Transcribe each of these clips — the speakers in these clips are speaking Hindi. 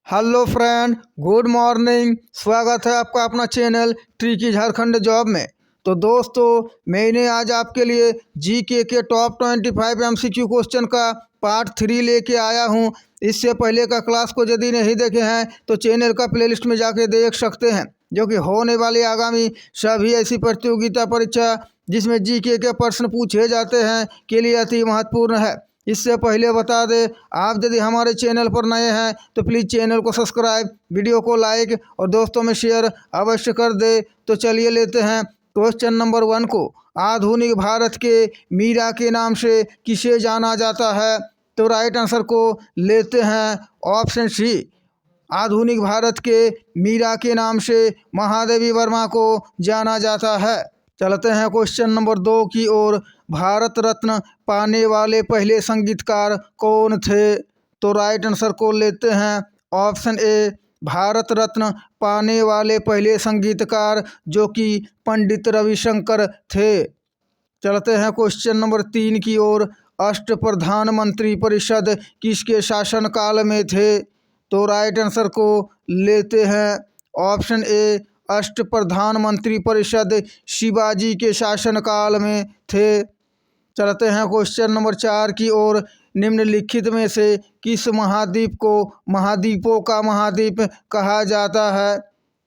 Hello friend, good morning. स्वागत है आपका अपना चैनल ट्रिकी झारखंड जॉब में। तो दोस्तों, मैंने आज आपके लिए जीके के टॉप 25 एमसीक्यू क्वेश्चन का पार्ट 3 लेके आया हूं। इससे पहले का क्लास को यदि नहीं देखे हैं तो चैनल का प्लेलिस्ट में जाके देख सकते हैं, जो कि होने वाली आगामी सभी ऐसी प्रतियोगिता परीक्षा जिसमें जीके के प्रश्न पूछे जाते हैं के लिए अति महत्वपूर्ण है। इससे पहले बता दें, आप यदि हमारे चैनल पर नए हैं तो प्लीज़ चैनल को सब्सक्राइब, वीडियो को लाइक और दोस्तों में शेयर अवश्य कर दे। तो चलिए लेते हैं क्वेश्चन नंबर 1 को। आधुनिक भारत के मीरा के नाम से किसे जाना जाता है? तो राइट आंसर को लेते हैं ऑप्शन सी। आधुनिक भारत के मीरा के नाम से महादेवी वर्मा को जाना जाता है। चलते हैं क्वेश्चन नंबर 2 की ओर। भारत रत्न पाने वाले पहले संगीतकार कौन थे? तो राइट आंसर को लेते हैं ऑप्शन ए। भारत रत्न पाने वाले पहले संगीतकार जो कि पंडित रविशंकर थे। चलते हैं क्वेश्चन नंबर 3 की ओर। अष्ट प्रधानमंत्री परिषद किसके शासनकाल में थे? तो राइट आंसर को लेते हैं ऑप्शन ए। अष्ट प्रधानमंत्री परिषद शिवाजी के शासनकाल में थे। चलते हैं क्वेश्चन नंबर 4 की ओर। निम्नलिखित में से किस महाद्वीप को महाद्वीपों का महाद्वीप कहा जाता है?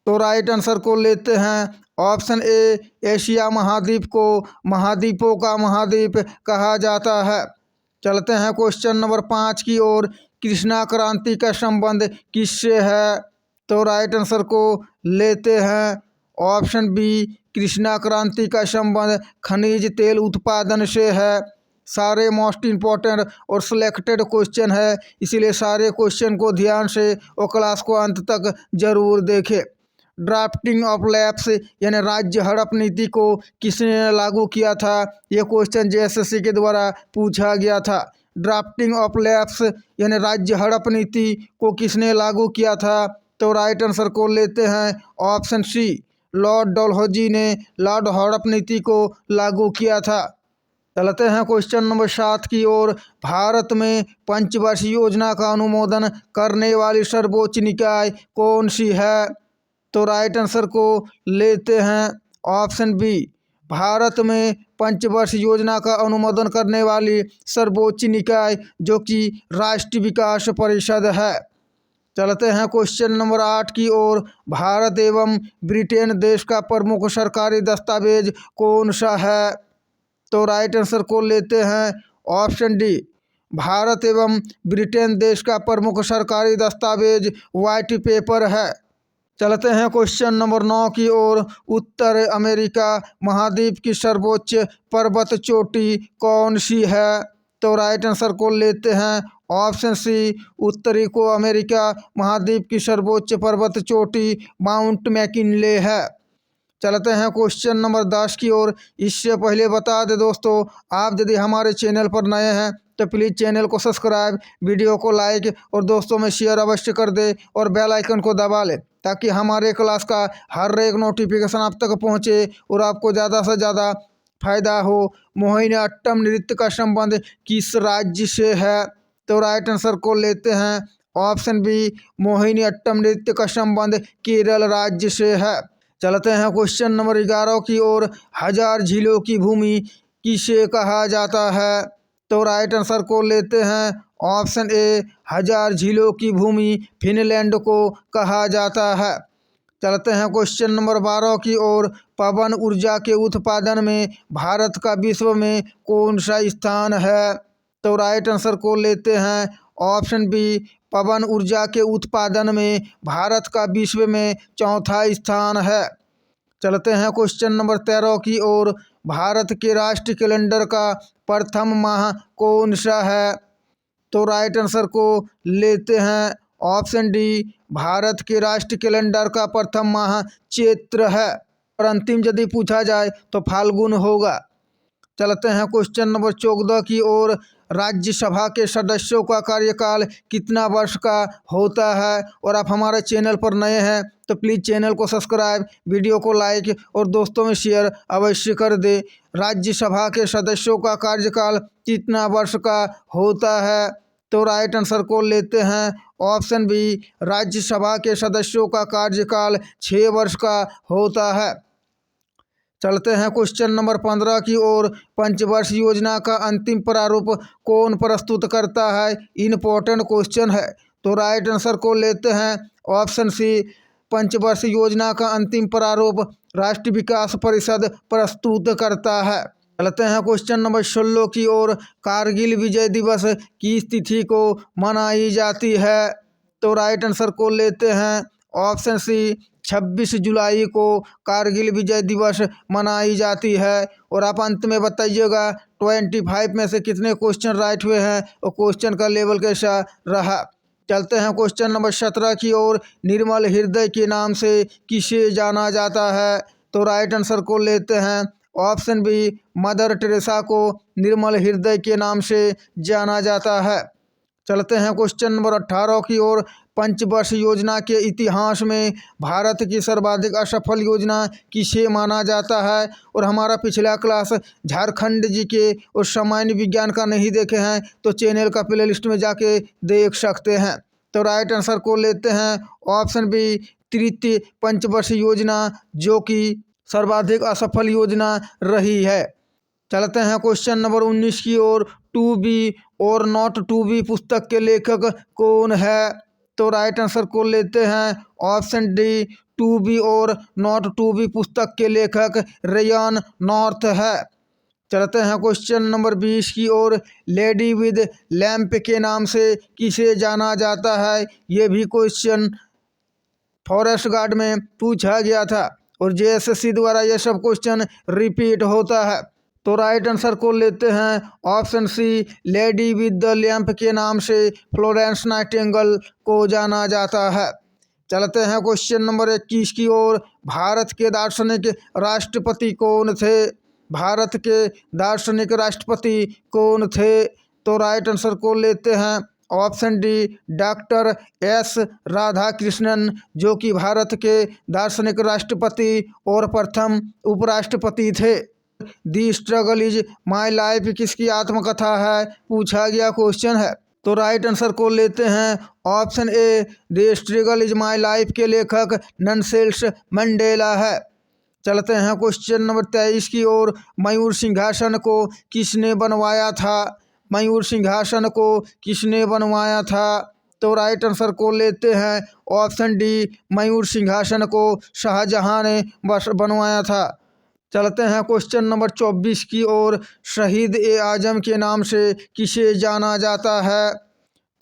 तो राइट आंसर को लेते हैं ऑप्शन ए। एशिया महाद्वीप को महाद्वीपों का महाद्वीप कहा जाता है। चलते हैं क्वेश्चन नंबर 5 की ओर। कृष्णा क्रांति का संबंध किससे है? तो राइट आंसर को लेते हैं ऑप्शन बी। कृष्णा क्रांति का संबंध खनिज तेल उत्पादन से है। सारे मोस्ट इम्पोर्टेंट और सिलेक्टेड क्वेश्चन है, इसीलिए सारे क्वेश्चन को ध्यान से और क्लास को अंत तक जरूर देखें। ड्राफ्टिंग ऑफ लैप्स यानी राज्य हड़प नीति को किसने लागू किया था? ये क्वेश्चन जेएसएससी के द्वारा पूछा गया था। ड्राफ्टिंग ऑफ लैप्स यानी राज्य हड़प नीति को किसने लागू किया था? तो राइट आंसर को लेते हैं ऑप्शन सी। लॉर्ड डलहौजी ने लॉर्ड हड़प नीति को लागू किया था। चलते हैं क्वेश्चन नंबर 7 की ओर। भारत में पंचवर्षीय योजना का अनुमोदन करने वाली सर्वोच्च निकाय कौन सी है? तो राइट आंसर को लेते हैं ऑप्शन बी। भारत में पंचवर्षीय योजना का अनुमोदन करने वाली सर्वोच्च निकाय जो कि राष्ट्रीय विकास परिषद है। चलते हैं क्वेश्चन नंबर 8 की ओर। भारत एवं ब्रिटेन देश का प्रमुख सरकारी दस्तावेज कौन सा है? तो राइट आंसर को लेते हैं ऑप्शन डी। भारत एवं ब्रिटेन देश का प्रमुख सरकारी दस्तावेज व्हाइट पेपर है। चलते हैं क्वेश्चन नंबर 9 की ओर। उत्तर अमेरिका महाद्वीप की सर्वोच्च पर्वत चोटी कौन सी है? तो राइट आंसर को लेते हैं ऑप्शन सी। उत्तरी को अमेरिका महाद्वीप की सर्वोच्च पर्वत चोटी माउंट मैकिनले है। चलते हैं क्वेश्चन नंबर 10 की ओर। इससे पहले बता दें दोस्तों, आप यदि हमारे चैनल पर नए हैं तो प्लीज़ चैनल को सब्सक्राइब, वीडियो को लाइक और दोस्तों में शेयर अवश्य कर दे और बेल आइकन को दबा ले ताकि हमारे क्लास का हर एक नोटिफिकेशन आप तक पहुंचे और आपको ज़्यादा से ज़्यादा फायदा हो। मोहिनीअट्टम नृत्य का संबंध किस राज्य से है? तो राइट आंसर को लेते हैं ऑप्शन बी। मोहिनीअट्टम नृत्य का संबंध केरल राज्य से है। चलते हैं क्वेश्चन नंबर 11 की ओर। हजार झीलों की भूमि किसे कहा जाता है? तो राइट आंसर को लेते हैं ऑप्शन ए। हजार झीलों की भूमि फिनलैंड को कहा जाता है। चलते हैं क्वेश्चन नंबर 12 की ओर। पवन ऊर्जा के उत्पादन में भारत का विश्व में कौन सा स्थान है? तो राइट आंसर को लेते हैं ऑप्शन बी। पवन ऊर्जा के उत्पादन में भारत का विश्व में चौथा स्थान है। चलते हैं क्वेश्चन नंबर 13 की ओर। भारत के राष्ट्रीय कैलेंडर का प्रथम माह कौन सा है? तो राइट आंसर को लेते हैं ऑप्शन डी। भारत के राष्ट्रीय कैलेंडर का प्रथम माह चैत्र है और अंतिम यदि पूछा जाए तो फाल्गुन होगा। चलते हैं क्वेश्चन नंबर 14 की ओर। राज्यसभा के सदस्यों का कार्यकाल कितना वर्ष का होता है? और आप हमारे चैनल पर नए हैं तो प्लीज़ चैनल को सब्सक्राइब, वीडियो को लाइक और दोस्तों में शेयर अवश्य कर दे। राज्यसभा के सदस्यों का कार्यकाल कितना वर्ष का होता है? तो राइट आंसर को लेते हैं ऑप्शन बी, राज्यसभा के सदस्यों का कार्यकाल 6 वर्ष का होता है। चलते हैं क्वेश्चन नंबर 15 की ओर। पंचवर्ष योजना का अंतिम प्रारूप कौन प्रस्तुत करता है? इम्पोर्टेंट क्वेश्चन है। तो राइट आंसर को लेते हैं ऑप्शन सी, पंचवर्ष योजना का अंतिम प्रारूप राष्ट्रीय विकास परिषद प्रस्तुत करता है। चलते हैं क्वेश्चन नंबर 16 की ओर। कारगिल विजय दिवस किस तिथि को मनाई जाती है? तो राइट आंसर को लेते हैं ऑप्शन सी, 26 जुलाई को कारगिल विजय दिवस मनाई जाती है। और आप अंत में बताइएगा 25 में से कितने क्वेश्चन राइट हुए हैं और क्वेश्चन का लेवल कैसा रहा। चलते हैं क्वेश्चन नंबर 17 की ओर। निर्मल हृदय के नाम से किसे जाना जाता है? तो राइट आंसर को लेते हैं ऑप्शन बी, मदर टेरेसा को निर्मल हृदय के नाम से जाना जाता है। चलते हैं क्वेश्चन नंबर 18 की ओर। पंचवर्ष योजना के इतिहास में भारत की सर्वाधिक असफल योजना किसे माना जाता है? और हमारा पिछला क्लास झारखंड जी के और सामान्य विज्ञान का नहीं देखे हैं तो चैनल का प्ले लिस्ट में जाके देख सकते हैं। तो राइट आंसर को लेते हैं ऑप्शन बी, तृतीय पंचवर्ष योजना, जो कि सर्वाधिक असफल योजना रही है। चलते हैं क्वेश्चन नंबर 19 की ओर। टू बी और नॉट टू बी पुस्तक के लेखक कौन है? तो राइट आंसर को लेते हैं ऑप्शन डी, टू बी और नॉट टू बी पुस्तक के लेखक रेयान नॉर्थ है। चलते हैं क्वेश्चन नंबर 20 की ओर। लेडी विद लैंप के नाम से किसे जाना जाता है? ये भी क्वेश्चन फॉरेस्ट गार्ड में पूछा गया था और JSSC द्वारा यह सब क्वेश्चन रिपीट होता है। तो राइट आंसर को लेते हैं option C, lady with the lamp के नाम से फ्लोरेंस नाइटिंगेल को जाना जाता है। चलते हैं क्वेश्चन नंबर 21 की ओर। भारत के दार्शनिक राष्ट्रपति कौन थे? भारत के दार्शनिक राष्ट्रपति कौन थे? तो राइट आंसर को लेते हैं option D, doctor S Radhakrishnan, जो कि भारत के दार्शनिक राष्ट्रपति और प्रथम उपराष्ट्रपति थे। दी स्ट्रगल इज माई लाइफ किसकी आत्मकथा है? पूछा गया क्वेश्चन है। तो राइट आंसर को लेते हैं option A, the struggle is my life के लेखक नेल्सन मंडेला है। चलते हैं क्वेश्चन नंबर 23 की ओर। मयूर सिंहासन को किसने बनवाया था? मयूर सिंहासन को किसने बनवाया था? तो राइट आंसर को लेते हैं ऑप्शन डी, मयूर सिंहासन को शाहजहां ने बनवाया था। चलते हैं क्वेश्चन नंबर 24 की ओर। शहीद ए आजम के नाम से किसे जाना जाता है?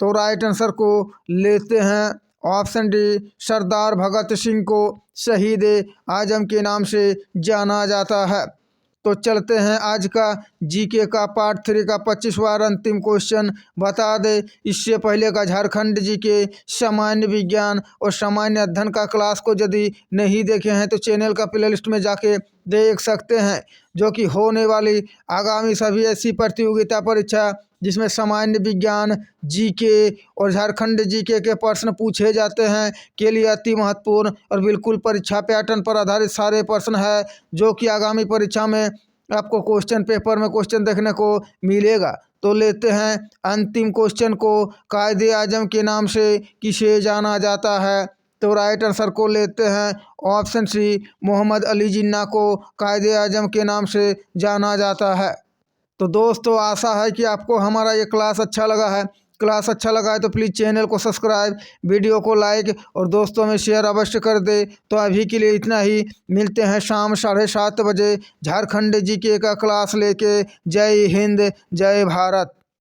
तो राइट आंसर को लेते हैं ऑप्शन डी, सरदार भगत सिंह को शहीद ए आजम के नाम से जाना जाता है। तो चलते हैं आज का जीके का पार्ट 3 का 25वां अंतिम क्वेश्चन। बता दें, इससे पहले का झारखंड जीके सामान्य विज्ञान और सामान्य अध्ययन का क्लास को यदि नहीं देखे हैं तो चैनल का प्ले लिस्ट में जाके देख सकते हैं, जो कि होने वाली आगामी सभी ऐसी प्रतियोगिता परीक्षा जिसमें सामान्य विज्ञान, जीके और झारखंड जीके के प्रश्न पूछे जाते हैं के लिए अति महत्वपूर्ण और बिल्कुल परीक्षा पैटर्न पर आधारित सारे प्रश्न है, जो कि आगामी परीक्षा में आपको क्वेश्चन पेपर में क्वेश्चन देखने को मिलेगा। तो लेते हैं अंतिम क्वेश्चन को। कायदे आजम के नाम से किसे जाना जाता है? तो राइट आंसर को लेते हैं ऑप्शन सी, मोहम्मद अली जिन्ना को कायदे आजम के नाम से जाना जाता है। तो दोस्तों, आशा है कि आपको हमारा ये क्लास अच्छा लगा है। क्लास अच्छा लगा है तो प्लीज़ चैनल को सब्सक्राइब, वीडियो को लाइक और दोस्तों में शेयर अवश्य कर दे। तो अभी के लिए इतना ही। मिलते हैं शाम 7:30 बजे झारखंड जीके का क्लास लेके। जय हिंद, जय भारत।